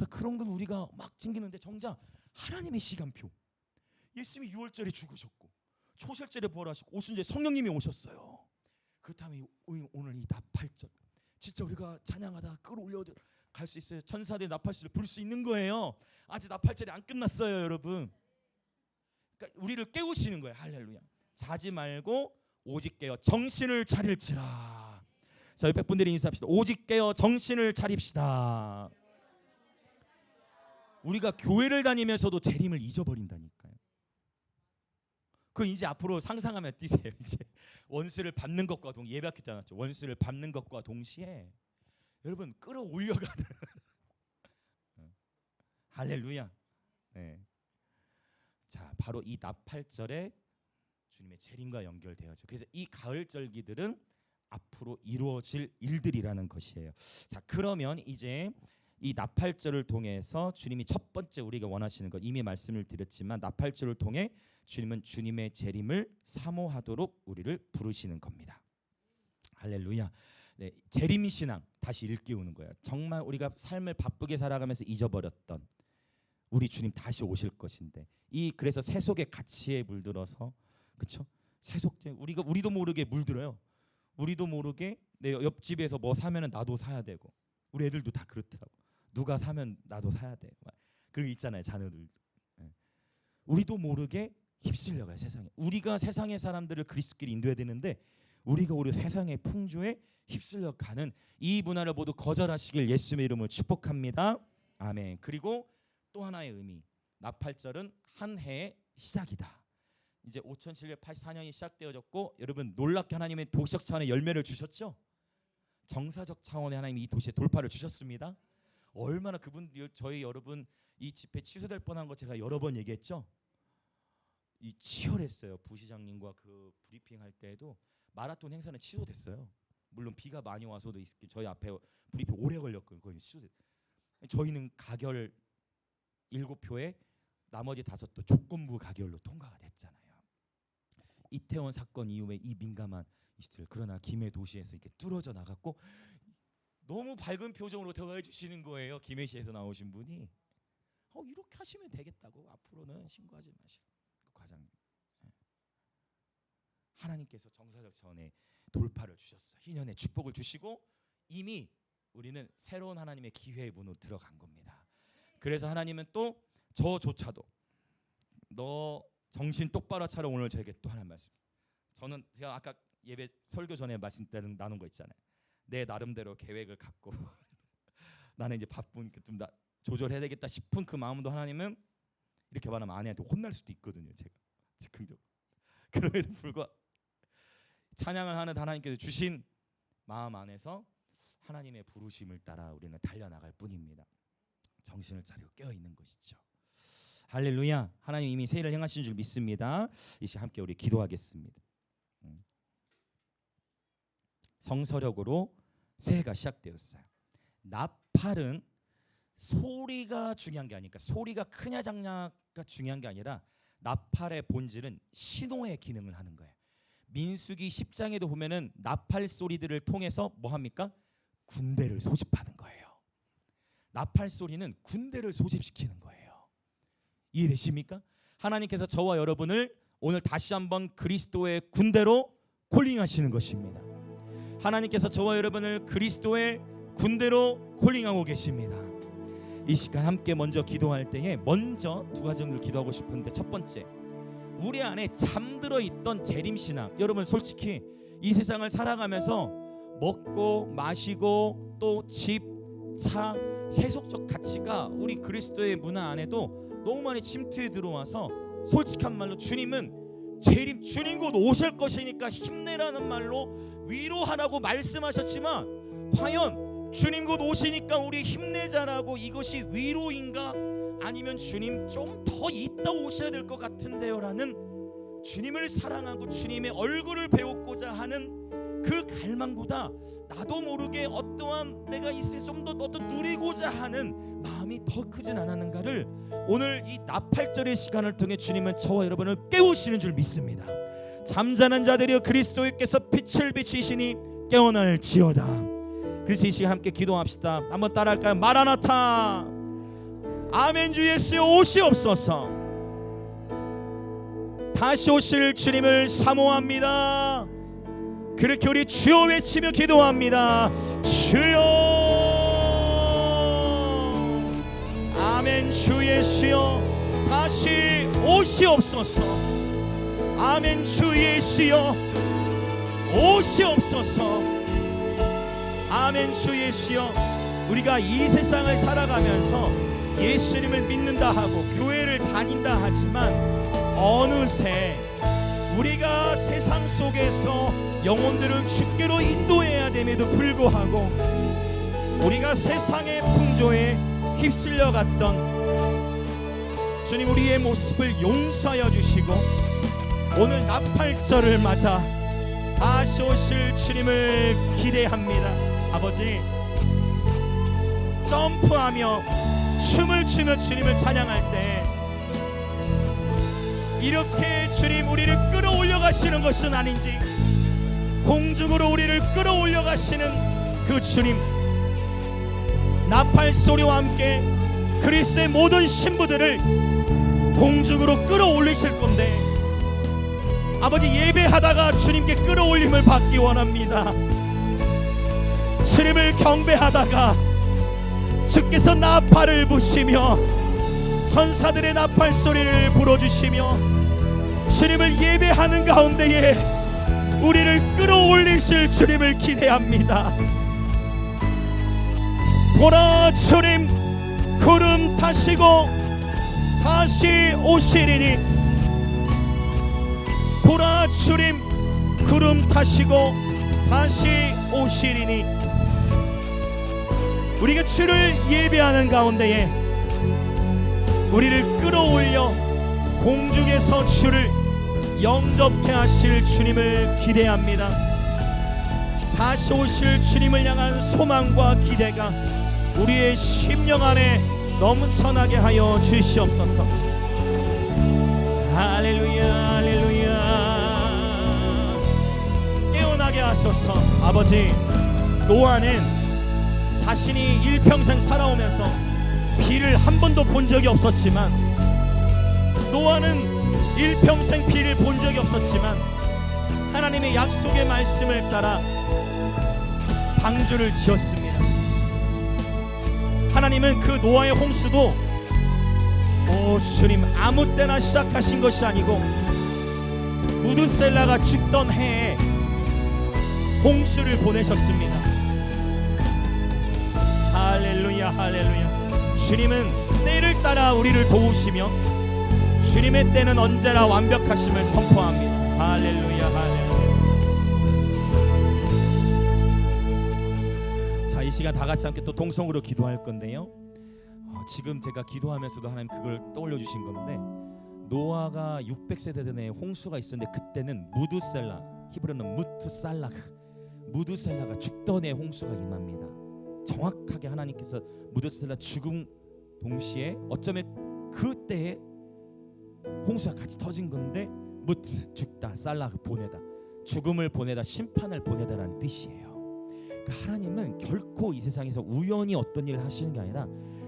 Speaker 1: 그런 건 우리가 막 챙기는데 정작 하나님의 시간표. 예수님이 6월절에 죽으셨고 초실절에 부활하시고 오순절에 성령님이 오셨어요. 그렇다면 오늘 이 나팔절 진짜 우리가 찬양하다 끌어올려 갈 수 있어요. 천사들의 나팔소리를 부를 수 있는 거예요. 아직 나팔절이 안 끝났어요, 여러분. 그러니까 우리를 깨우시는 거예요. 할렐루야. 자지 말고 오직 깨어 정신을 차릴지라. 자, 옆에 분들이 인사합시다. 오직 깨어 정신을 차립시다. 우리가 교회를 다니면서도 재림을 잊어버린다니까요. 그 이제 앞으로 상상하면 뛰세요. 이제 원수를 밟는 것과 예배학교 때 나왔죠. 원수를 밟는 것과 동시에 여러분 끌어올려가는 할렐루야. 네. 자, 바로 이 나팔절에 주님의 재림과 연결되어져. 그래서 이 가을 절기들은 앞으로 이루어질 일들이라는 것이에요. 자, 그러면 이제 이 나팔절을 통해서 주님이 첫 번째 우리가 원하시는 것, 이미 말씀을 드렸지만 나팔절을 통해 주님은 주님의 재림을 사모하도록 우리를 부르시는 겁니다. 할렐루야. 네, 재림 신앙 다시 일깨우는 거예요. 정말 우리가 삶을 바쁘게 살아가면서 잊어버렸던 우리 주님 다시 오실 것인데, 그래서 세속의 가치에 물들어서, 그렇죠? 세속제 우리도 모르게 물들어요. 우리도 모르게 내 옆집에서 뭐 사면은 나도 사야 되고, 우리 애들도 다 그렇더라고. 누가 사면 나도 사야 돼. 그런 거 있잖아요, 자녀들. 우리도 모르게 휩쓸려가요, 세상에. 우리가 세상의 사람들을 그리스도끼리 인도해야 되는데 우리가 오히려 세상의 풍조에 휩쓸려가는 이 문화를 모두 거절하시길 예수님의 이름으로 축복합니다. 아멘. 그리고 또 하나의 의미, 나팔절은 한 해의 시작이다. 이제 5784년이 시작되어졌고, 여러분 놀랍게 하나님의 도시적 차원의 열매를 주셨죠. 정사적 차원의 하나님이 이 도시에 돌파를 주셨습니다. 얼마나 저희 여러분 이 집회 취소될 뻔한 거 제가 여러 번 얘기했죠. 이 치열했어요. 부시장님과 그 브리핑 할 때에도 마라톤 행사는 취소됐어요. 물론 비가 많이 와서도 저희 앞에 브리핑 오래 걸렸고요. 거의 취소됐. 저희는 가결 7표에 나머지 5도 조건부 가결로 통과가 됐잖아요. 이태원 사건 이후에 이 민감한 이슈들, 그러나 김해 도시에서 이렇게 뚫어져 나갔고 너무 밝은 표정으로 대화해 주시는 거예요. 김해시에서 나오신 분이 이렇게 하시면 되겠다고, 앞으로는 신고하지 마시고. 과장님, 하나님께서 정사적 차원의 돌파를 주셨어요. 희년의 축복을 주시고 이미 우리는 새로운 하나님의 기회의 문으로 들어간 겁니다. 그래서 하나님은 또 저조차도 너 정신 똑바로 차려, 오늘 저에게 또 하나님 말씀. 제가 아까 예배 설교 전에 말씀 나눈 거 있잖아요. 내 나름대로 계획을 갖고 나는 이제 바쁘니까 좀 조절해야 되겠다 싶은 그 마음도 하나님은 이렇게 말하면 아내한테 혼날 수도 있거든요. 제가 즉흥적으로. 그럼에도 불구하고 찬양을 하는 하나님께서 주신 마음 안에서 하나님의 부르심을 따라 우리는 달려나갈 뿐입니다. 정신을 차리고 깨어있는 것이죠. 할렐루야. 하나님 이미 새해를 행하신 줄 믿습니다. 이 시간 함께 우리 기도하겠습니다. 성서력으로 새해가 시작되었어요. 나팔은 소리가 중요한 게 아니니까, 소리가 크냐 작냐가 중요한 게 아니라 나팔의 본질은 신호의 기능을 하는 거예요. 민수기 10장에도 보면은 나팔 소리들을 통해서 뭐 합니까? 군대를 소집하는 거예요. 나팔 소리는 군대를 소집시키는 거예요. 이해되십니까? 하나님께서 저와 여러분을 오늘 다시 한번 그리스도의 군대로 콜링하시는 것입니다. 하나님께서 저와 여러분을 그리스도의 군대로 콜링하고 계십니다. 이 시간 함께 먼저 기도할 때에 먼저 두 가지 정도를 기도하고 싶은데, 첫 번째, 우리 안에 잠들어 있던 재림신앙. 여러분 솔직히 이 세상을 살아가면서 먹고 마시고 또 집, 차, 세속적 가치가 우리 그리스도의 문화 안에도 너무 많이 침투해 들어와서, 솔직한 말로 주님은 주님 곧 오실 것이니까 힘내라는 말로 위로하라고 말씀하셨지만, 과연 주님 곧 오시니까 우리 힘내자라고 이것이 위로인가, 아니면 주님 좀 더 있다 오셔야 될 것 같은데요 라는 주님을 사랑하고 주님의 얼굴을 배우고자 하는 그 갈망보다 나도 모르게 어떠한 내가 있을 좀 더 누리고자 하는 마음이 더 크진 않았는가를 오늘 이 나팔절의 시간을 통해 주님은 저와 여러분을 깨우시는 줄 믿습니다. 잠자는 자들이여 그리스도께서 빛을 비추시니 깨어날지어다. 그래서 이 시간 함께 기도합시다. 한번 따라할까요? 마라나타, 아멘. 주 예수여 오시옵소서. 다시 오실 주님을 사모합니다. 그렇게 우리 주여 외치며 기도합니다. 주여, 아멘. 주 예수여 다시 오시옵소서. 아멘. 주 예수여 오시옵소서. 아멘. 주 예수여, 우리가 이 세상을 살아가면서 예수님을 믿는다 하고 교회를 다닌다 하지만 어느새 우리가 세상 속에서 영혼들을 주께로 인도해야 됨에도 불구하고 우리가 세상의 풍조에 휩쓸려 갔던 주님, 우리의 모습을 용서하여 주시고 오늘 나팔절을 맞아 다시 오실 주님을 기대합니다. 아버지, 점프하며 춤을 추며 주님을 찬양할 때 이렇게 주님 우리를 끌어올려 가시는 것은 아닌지, 공중으로 우리를 끌어올려 가시는 그 주님, 나팔 소리와 함께 그리스도의 모든 신부들을 공중으로 끌어올리실 건데, 아버지, 예배하다가 주님께 끌어올림을 받기 원합니다. 주님을 경배하다가 주께서 나팔을 부시며 천사들의 나팔 소리를 불어주시며 주님을 예배하는 가운데에 우리를 끌어올리실 주님을 기대합니다. 보라, 주님 구름 타시고 다시 오시리니, 보라, 주님 구름 타시고 다시 오시리니. 우리가 주를 예배하는 가운데에 우리를 끌어올려 공중에서 주를 영접케 하실 주님을 기대합니다. 다시 오실 주님을 향한 소망과 기대가 우리의 심령 안에 넘쳐나게 하여 주시옵소서. 할렐루야, 할렐루야. 깨어나게 하소서. 아버지, 노아는 자신이 일평생 살아오면서 비를 한 번도 본 적이 없었지만, 노아는 일평생 비를 본 적이 없었지만 하나님의 약속의 말씀을 따라 방주를 지었습니다. 하나님은 그 노아의 홍수도 주님 아무 때나 시작하신 것이 아니고 무드셀라가 죽던 해에 홍수를 보내셨습니다. 할렐루야, 할렐루야. 주님은 때를 따라 우리를 도우시며 주님의 때는 언제나 완벽하심을 선포합니다. 할렐루야, 할렐루야. 자, 이 시간 다 같이 함께 또 동성으로 기도할 건데요. 지금 제가 기도하면서도 하나님 그걸 떠올려 주신 건데, 노아가 600세대 전에 홍수가 있었는데 그때는 무드셀라, 히브리어는 무투살락, 무드셀라가 죽던 해 홍수가 임합니다. 정확하게 하나님께서 무드셀라 죽음 동시에 어쩌면 그때에 홍수가 같이 터진 건데, 무트 죽다, 살락 보내다, 죽음을 보내다, 심판을 보내다라는 뜻이에요. 그러니까 하나님은 결코 이 세상에서 우연히 어떤 일을 하시는 게 아니라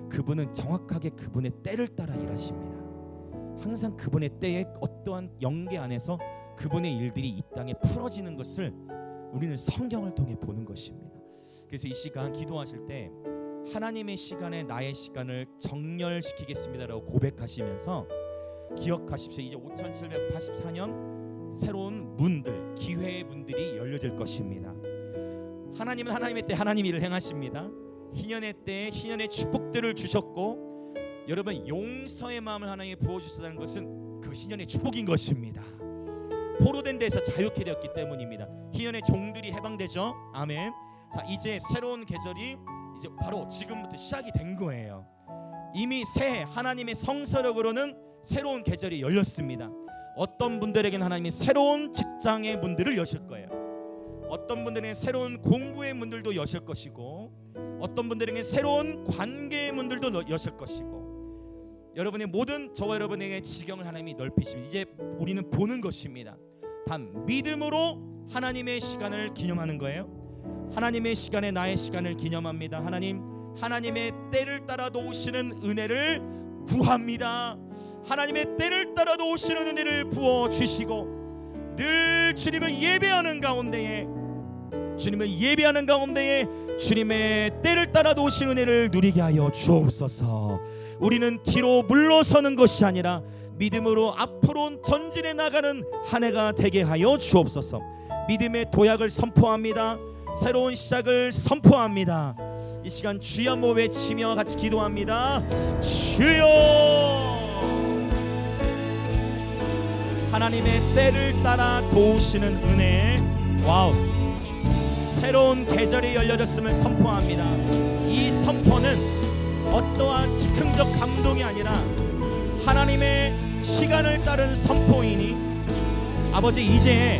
Speaker 1: 그분은 정확하게 그분의 때를 따라 일하십니다. 항상 그분의 때에 어떠한 연계 안에서 그분의 일들이 이 땅에 풀어지는 것을 우리는 성경을 통해 보는 것입니다. 그래서 이 시간 기도하실 때 하나님의 시간에 나의 시간을 정렬시키겠습니다라고 고백하시면서 기억하십시오. 이제 5784년 새로운 문들, 기회의 문들이 열려질 것입니다. 하나님은 하나님의 때 하나님 일을 행하십니다. 희년의 때에 희년의 축복들을 주셨고, 여러분 용서의 마음을 하나님이 부어주셨다는 것은 그 희년의 축복인 것입니다. 포로된 데에서 자유케 되었기 때문입니다. 희년의 종들이 해방되죠. 아멘. 자, 이제 새로운 계절이 이제 바로 지금부터 시작이 된 거예요. 이미 새해 하나님의 성서력으로는 새로운 계절이 열렸습니다. 어떤 분들에게는 하나님이 새로운 직장의 문들을 여실 거예요. 어떤 분들에게는 새로운 공부의 문들도 여실 것이고, 어떤 분들에게는 새로운 관계의 문들도 여실 것이고, 여러분의 모든 저와 여러분에게 지경을 하나님이 넓히십니다. 이제 우리는 보는 것입니다. 단 믿음으로 하나님의 시간을 기념하는 거예요. 하나님의 시간에 나의 시간을 기념합니다. 하나님의 때를 따라도 오시는 은혜를 구합니다. 하나님의 때를 따라도 오시는 은혜를 부어 주시고, 늘 주님을 예배하는 가운데에 주님의 때를 따라도 오시는 은혜를 누리게 하여 주옵소서. 우리는 뒤로 물러서는 것이 아니라 믿음으로 앞으로 전진해 나가는 한 해가 되게 하여 주옵소서. 믿음의 도약을 선포합니다. 새로운 시작을 선포합니다. 이 시간 주여 한번 외치며 같이 기도합니다. 주여, 하나님의 때를 따라 도우시는 은혜. 와우. 새로운 계절이 열려졌음을 선포합니다. 이 선포는 어떠한 즉흥적 감동이 아니라 하나님의 시간을 따른 선포이니 아버지, 이제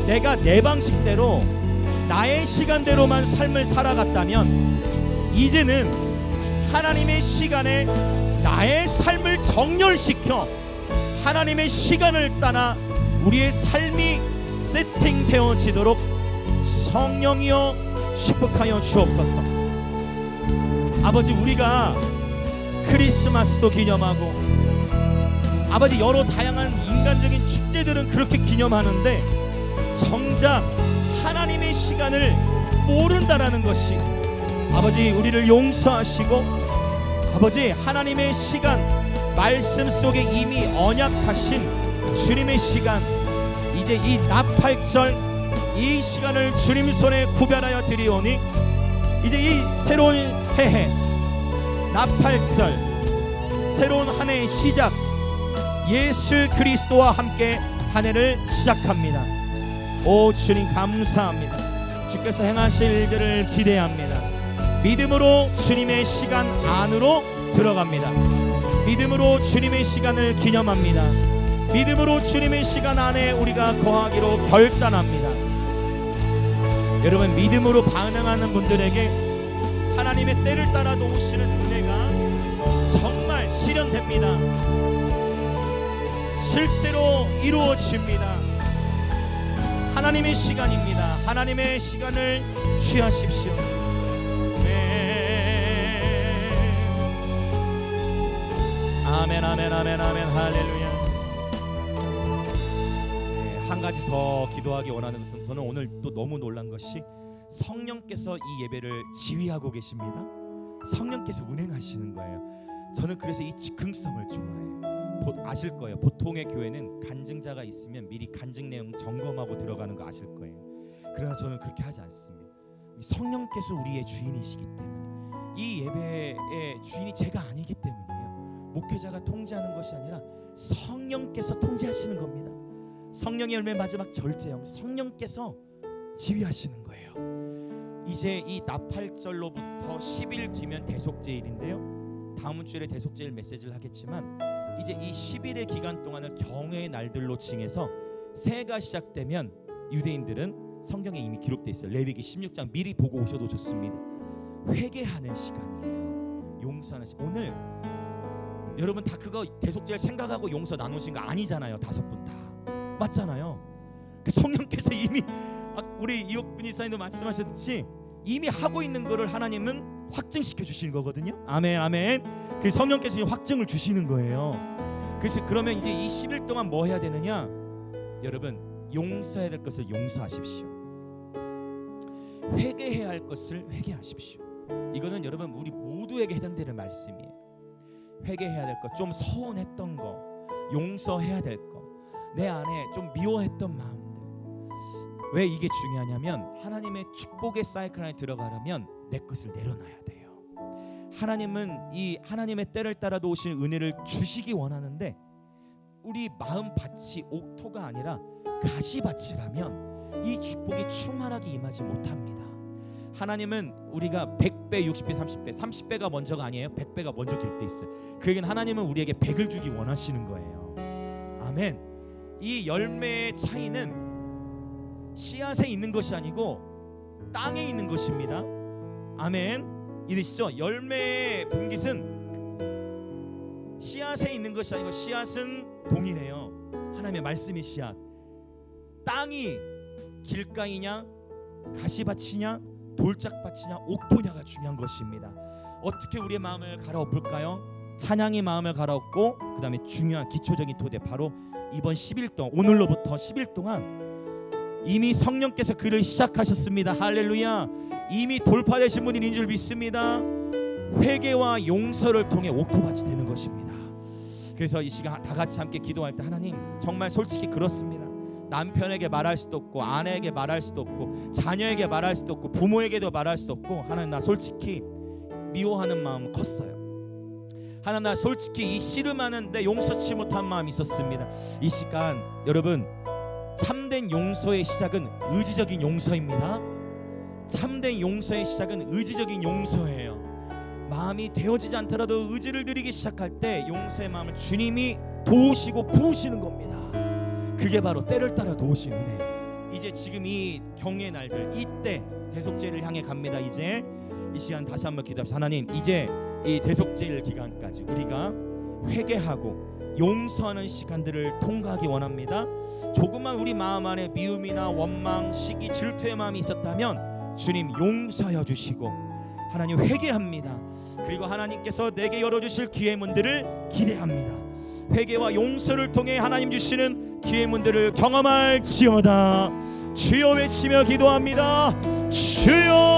Speaker 1: 내가 내 방식대로 나의 시간대로만 삶을 살아갔다면 이제는 하나님의 시간에 나의 삶을 정렬시켜 하나님의 시간을 따라 우리의 삶이 세팅되어지도록 성령이여 축복하여 주옵소서. 아버지, 우리가 크리스마스도 기념하고 아버지 여러 다양한 인간적인 축제들은 그렇게 기념하는데 정작 하나님의 시간을 모른다라는 것이 아버지 우리를 용서하시고 아버지 하나님의 시간 말씀 속에 이미 언약하신 주님의 시간, 이제 이 나팔절 이 시간을 주님 손에 구별하여 드리오니 이제 이 새로운 새해 나팔절 새로운 한 해의 시작 예수 그리스도와 함께 한 해를 시작합니다. 오 주님 감사합니다. 주께서 행하실 일들을 기대합니다. 믿음으로 주님의 시간 안으로 들어갑니다. 믿음으로 주님의 시간을 기념합니다. 믿음으로 주님의 시간 안에 우리가 거하기로 결단합니다. 여러분, 믿음으로 반응하는 분들에게 하나님의 때를 따라 도우시는 은혜가 정말 실현됩니다. 실제로 이루어집니다. 하나님의 시간입니다. 하나님의 시간을 취하십시오. 아멘 아멘 아멘 아멘 할렐루야. 한 가지 더 기도하기 원하는 것은 저는 오늘 또 너무 놀란 것이 성령께서 이 예배를 지휘하고 계십니다. 성령께서 운행하시는 거예요. 저는 그래서 이 즉흥성을 좋아해요. 아실 거예요. 보통의 교회는 간증자가 있으면 미리 간증 내용 점검하고 들어가는 거 아실 거예요. 그러나 저는 그렇게 하지 않습니다. 성령께서 우리의 주인이시기 때문에 이 예배의 주인이 제가 아니기 때문이에요. 목회자가 통제하는 것이 아니라 성령께서 통제하시는 겁니다. 성령의 열매 마지막 절제형 성령께서 지휘하시는 거예요. 이제 이 나팔절로부터 10일 뒤면 대속제일인데요. 다음 주에 대속제일 메시지를 하겠지만 이제 이 10일의 기간 동안을 경외의 날들로 칭해서 새해가 시작되면 유대인들은 성경에 이미 기록되어 있어요. 레위기 16장 미리 보고 오셔도 좋습니다. 회개하는 시간이에요. 용서하는 시간. 오늘 여러분 다 그거 대속제일 생각하고 용서 나누신 거 아니잖아요. 5분 다 맞잖아요. 그 성령께서 이미 우리 이옥분 이사님도 말씀하셨듯이 이미 하고 있는 거를 하나님은 확증시켜 주시는 거거든요. 아멘 아멘. 그 성령께서 확증을 주시는 거예요. 그래서 그러면 이제 이 10일 동안 뭐 해야 되느냐? 여러분 용서해야 될 것을 용서하십시오. 회개해야 할 것을 회개하십시오. 이거는 여러분 우리 모두에게 해당되는 말씀이에요. 회개해야 될 것, 좀 서운했던 거, 용서해야 될 거, 내 안에 좀 미워했던 마음들. 왜 이게 중요하냐면 하나님의 축복의 사이클 안에 들어가려면 내 것을 내려놔야 돼요. 하나님은 이 하나님의 때를 따라 도우시는 은혜를 주시기 원하는데 우리 마음밭이 옥토가 아니라 가시밭이라면 이 축복이 충만하게 임하지 못합니다. 하나님은 우리가 100배, 60배, 30배, 30배가 먼저가 아니에요. 100배가 먼저 기록돼 있어요. 그 얘기는 하나님은 우리에게 100을 주기 원하시는 거예요. 아멘. 이 열매의 차이는 씨앗에 있는 것이 아니고 땅에 있는 것입니다. 아멘. 이해되시죠? 열매의 분깃은 씨앗에 있는 것이 아니고 씨앗은 동일해요. 하나님의 말씀이 씨앗. 땅이 길가이냐 가시밭이냐 돌짝밭이냐 옥토냐가 중요한 것입니다. 어떻게 우리의 마음을 갈아엎을까요? 찬양이 마음을 갈아엎고 그 다음에 중요한 기초적인 토대 바로 이번 10일 동안 오늘로부터 10일 동안 이미 성령께서 그를 시작하셨습니다. 할렐루야. 이미 돌파되신 분인 줄 믿습니다. 회개와 용서를 통해 옥토밭이 되는 것입니다. 그래서 이 시간 다 같이 함께 기도할 때 하나님 정말 솔직히 그렇습니다. 남편에게 말할 수도 없고 아내에게 말할 수도 없고 자녀에게 말할 수도 없고 부모에게도 말할 수 없고 하나님 나 솔직히 미워하는 마음은 컸어요. 하나님, 나 솔직히 이 씨름하는 내 용서치 못한 마음이 있었습니다. 이 시간 여러분, 참된 용서의 시작은 의지적인 용서입니다. 참된 용서의 시작은 의지적인 용서예요. 마음이 되어지지 않더라도 의지를 들이기 시작할 때 용서의 마음을 주님이 도우시고 부으시는 겁니다. 그게 바로 때를 따라 도우시는 은혜예요. 이제 지금 이 경의 날들, 이때 대속제를 향해 갑니다. 이제 이 시간 다시 한번 기도합시다. 하나님, 이제 이 대속제일 기간까지 우리가 회개하고 용서하는 시간들을 통과하기 원합니다. 조금만 우리 마음 안에 미움이나 원망, 시기, 질투의 마음이 있었다면 주님 용서하여 주시고, 하나님 회개합니다. 그리고 하나님께서 내게 열어주실 기회 문들을 기대합니다. 회개와 용서를 통해 하나님 주시는 기회 문들을 경험할지어다. 주여 외치며 기도합니다. 주여.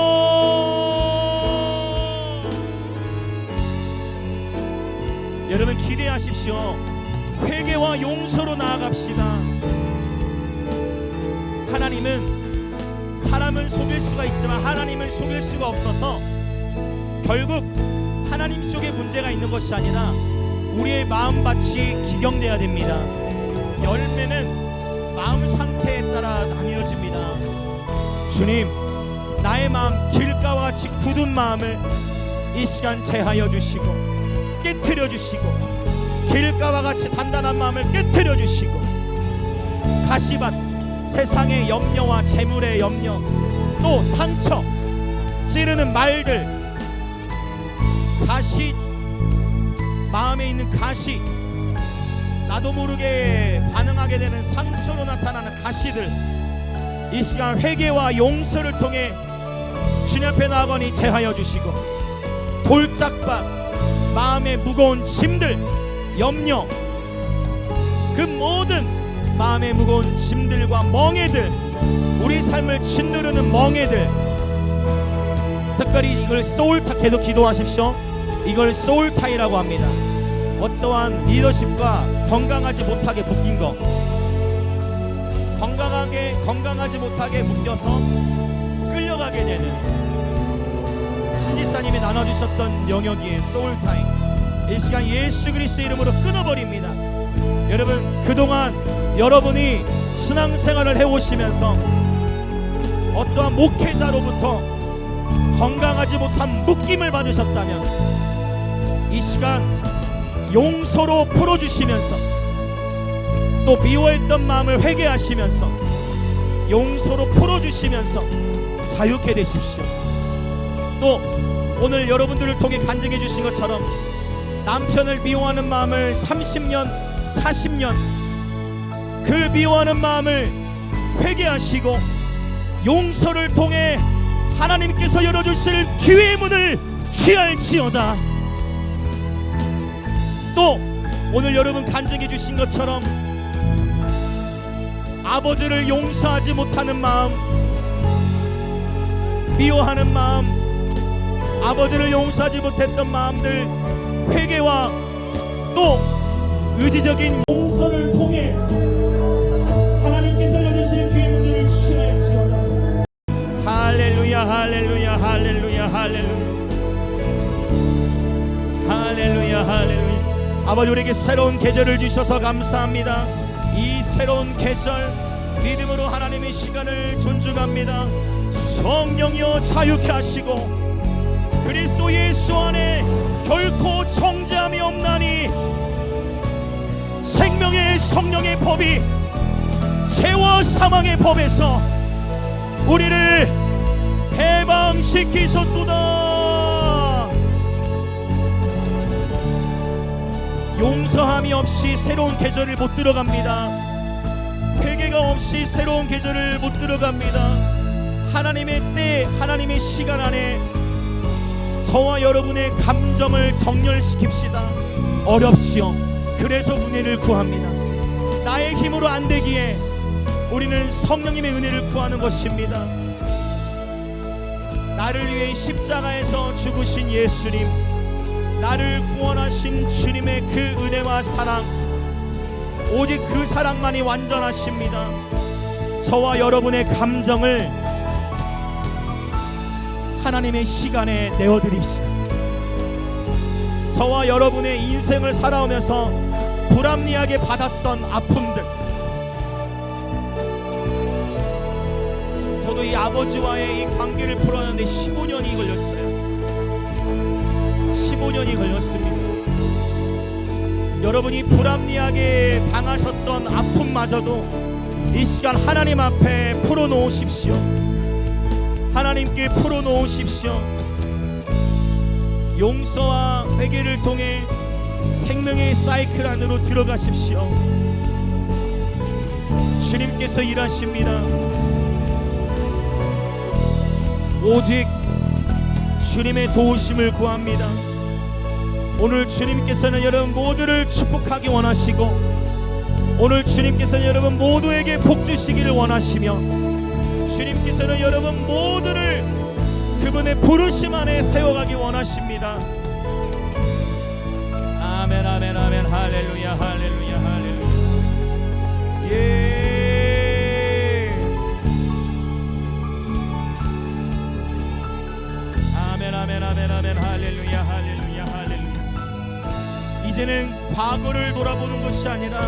Speaker 1: 여러분 기대하십시오. 회개와 용서로 나아갑시다. 하나님은, 사람은 속일 수가 있지만 하나님은 속일 수가 없어서 결국 하나님 쪽에 문제가 있는 것이 아니라 우리의 마음밭이 기경돼야 됩니다. 열매는 마음 상태에 따라 나뉘어집니다. 주님, 나의 마음 길가와 같이 굳은 마음을 이 시간 제하여 주시고 깨트려 주시고, 길가와 같이 단단한 마음을 깨트려 주시고, 가시밭, 세상의 염려와 재물의 염려, 또 상처, 찌르는 말들, 가시, 마음에 있는 가시, 나도 모르게 반응하게 되는 상처로 나타나는 가시들, 이 시간 회개와 용서를 통해 주님 앞에 나아가니 제하여 주시고, 돌짝밭, 마음의 무거운 짐들, 염려, 그 모든 마음의 무거운 짐들과 멍에들, 우리 삶을 짓누르는 멍에들, 특별히 이걸 소울타, 계속 기도하십시오. 이걸 소울타이라고 합니다. 어떠한 리더십과 건강하지 못하게 묶인 거, 건강하지 못하게 묶여서 끌려가게 되는 신지사님이 나눠주셨던 영역이에요. 소울타임. 이 시간 예수 그리스도의 이름으로 끊어버립니다. 여러분, 그동안 여러분이 신앙생활을 해오시면서 어떠한 목회자로부터 건강하지 못한 묶임을 받으셨다면 이 시간 용서로 풀어주시면서, 또 미워했던 마음을 회개하시면서 용서로 풀어주시면서 자유케 되십시오. 또 오늘 여러분들을 통해 간증해 주신 것처럼 남편을 미워하는 마음을 30년 40년 그 미워하는 마음을 회개하시고 용서를 통해 하나님께서 열어주실 기회의 문을 취할지어다. 또 오늘 여러분 간증해 주신 것처럼 아버지를 용서하지 못하는 마음, 미워하는 마음, 아버지를 용서하지 못했던 마음들, 회개와 또 의지적인 용서를 통해 하나님께서 열어주실 기회의 문을 취할지어다. 할렐루야, 할렐루야, 할렐루야, 할렐루야, 할렐루야, 할렐루야. 아버지, 우리에게 새로운 계절을 주셔서 감사합니다. 이 새로운 계절 믿음으로 하나님의 시간을 존중합니다. 성령이여 자유케 하시고 그리스도 예수 안에 결코 정죄함이 없나니 생명의 성령의 법이 죄와 사망의 법에서 우리를 해방시키셨도다. 용서함이 없이 새로운 계절을 못 들어갑니다. 회개가 없이 새로운 계절을 못 들어갑니다. 하나님의 때, 하나님의 시간 안에 저와 여러분의 감정을 정렬시킵시다. 어렵지요. 그래서 은혜를 구합니다. 나의 힘으로 안 되기에 우리는 성령님의 은혜를 구하는 것입니다. 나를 위해 십자가에서 죽으신 예수님, 나를 구원하신 주님의 그 은혜와 사랑, 오직 그 사랑만이 완전하십니다. 저와 여러분의 감정을 하나님의 시간에 내어드립시다. 저와 여러분의 인생을 살아오면서 불합리하게 받았던 아픔들, 저도 이 아버지와의 이 관계를 풀어내는데 15년이 걸렸어요. 15년이 걸렸습니다. 여러분이 불합리하게 당하셨던 아픔마저도 이 시간 하나님 앞에 풀어놓으십시오. 하나님께 풀어놓으십시오. 용서와 회개를 통해 생명의 사이클 안으로 들어가십시오. 주님께서 일하십니다. 오직 주님의 도우심을 구합니다. 오늘 주님께서는 여러분 모두를 축복하기 원하시고, 오늘 주님께서는 여러분 모두에게 복 주시기를 원하시며, 주님께서는 여러분 모두를 그분의 부르심 안에 세워가기 원하십니다. 아멘 아멘 아멘. 할렐루야 할렐루야 할렐루야. 예. 아멘 아멘 아멘 아멘. 할렐루야 할렐루야 할렐루야. 이제는 과거를 돌아보는 것이 아니라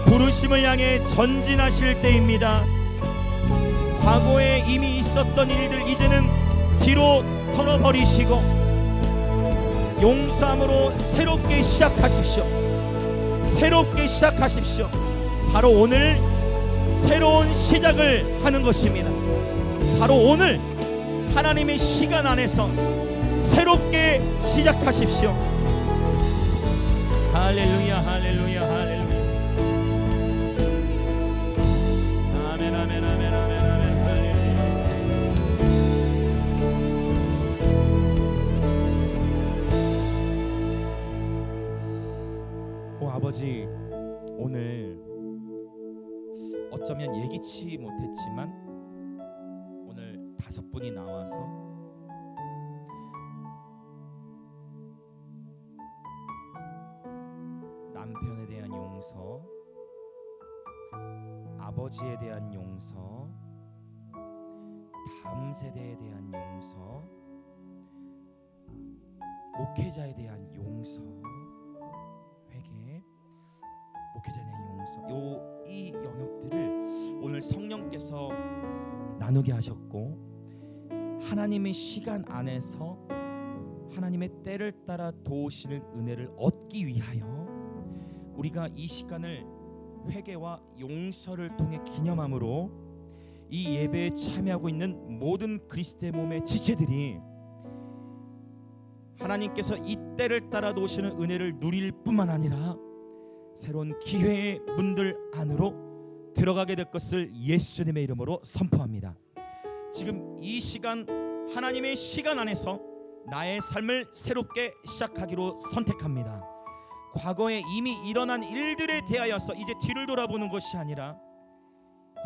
Speaker 1: 부르심을 향해 전진하실 때입니다. 과거에 이미 있었던 일들 이제는 뒤로 털어버리시고 용서함으로 새롭게 시작하십시오. 새롭게 시작하십시오. 바로 오늘 새로운 시작을 하는 것입니다. 바로 오늘 하나님의 시간 안에서 새롭게 시작하십시오. 할렐루야 할렐루야 할렐루야. 아멘 아멘 아멘 아멘 아멘 할렐루야. 오 아버지, 오늘 어쩌면 예기치 못했지만 오늘 5분이 나와서 남편에 대한 용서, 아버지에 대한 용서, 다음 세대에 대한 용서, 목회자에 대한 용서, 회개, 목회자에 대한 용서, 이 영역들을 오늘 성령께서 나누게 하셨고, 하나님의 시간 안에서 하나님의 때를 따라 도우시는 은혜를 얻기 위하여 우리가 이 시간을 회개와 용서를 통해 기념함으로 이 예배에 참여하고 있는 모든 그리스도의 몸의 지체들이 하나님께서 이 때를 따라 도우시는 은혜를 누릴 뿐만 아니라 새로운 기회의 문들 안으로 들어가게 될 것을 예수님의 이름으로 선포합니다. 지금 이 시간 하나님의 시간 안에서 나의 삶을 새롭게 시작하기로 선택합니다. 과거에 이미 일어난 일들에 대하여서 이제 뒤를 돌아보는 것이 아니라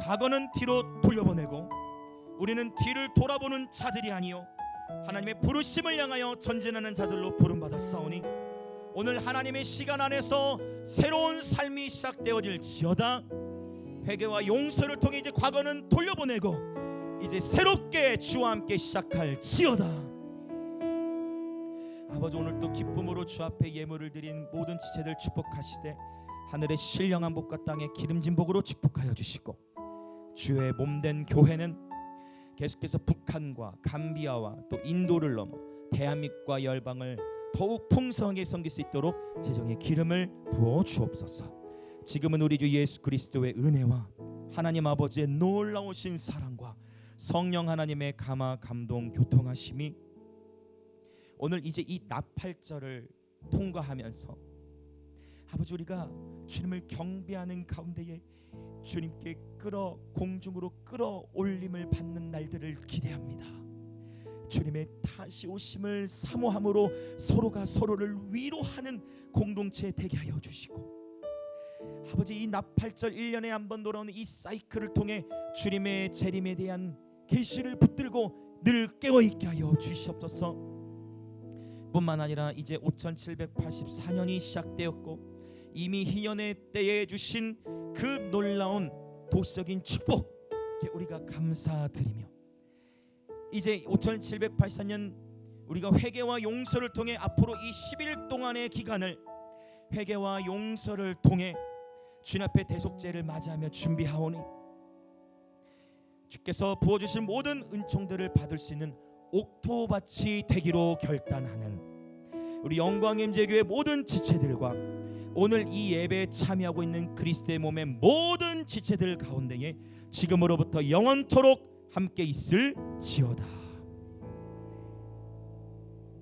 Speaker 1: 과거는 뒤로 돌려보내고 우리는 뒤를 돌아보는 자들이 아니요 하나님의 부르심을 향하여 전진하는 자들로 부름받았사오니 오늘 하나님의 시간 안에서 새로운 삶이 시작되어질지어다. 회개와 용서를 통해 이제 과거는 돌려보내고 이제 새롭게 주와 함께 시작할지어다. 아버지, 오늘 또 기쁨으로 주 앞에 예물을 드린 모든 지체들 축복하시되 하늘의 신령한 복과 땅의 기름진 복으로 축복하여 주시고 주의 몸된 교회는 계속해서 북한과 감비아와 또 인도를 넘어 대한민국과 열방을 더욱 풍성하게 섬길 수 있도록 재정의 기름을 부어 주옵소서. 지금은 우리 주 예수 그리스도의 은혜와 하나님 아버지의 놀라우신 사랑과 성령 하나님의 감화 감동 교통하심이 오늘 이제 이 나팔절을 통과하면서 아버지 우리가 주님을 경배하는 가운데에 주님께 공중으로 끌어올림을 받는 날들을 기대합니다. 주님의 다시 오심을 사모함으로 서로가 서로를 위로하는 공동체 되게 하여 주시고 아버지 이 나팔절 1년에 한 번 돌아오는 이 사이클을 통해 주님의 재림에 대한 계시를 붙들고 늘 깨어있게 하여 주시옵소서. 뿐만 아니라 이제 5784년이 시작되었고 이미 희년의 때에 주신 그 놀라운 도시적인 축복 우리가 감사드리며 이제 5784년 우리가 회개와 용서를 통해 앞으로 이 10일 동안의 기간을 회개와 용서를 통해 주님 앞에 대속죄를 맞이하며 준비하오니 주께서 부어주신 모든 은총들을 받을 수 있는 옥토밭이 되기로 결단하는 우리 영광의 임재교회 모든 지체들과 오늘 이 예배에 참여하고 있는 그리스도의 몸의 모든 지체들 가운데에 지금으로부터 영원토록 함께 있을지어다.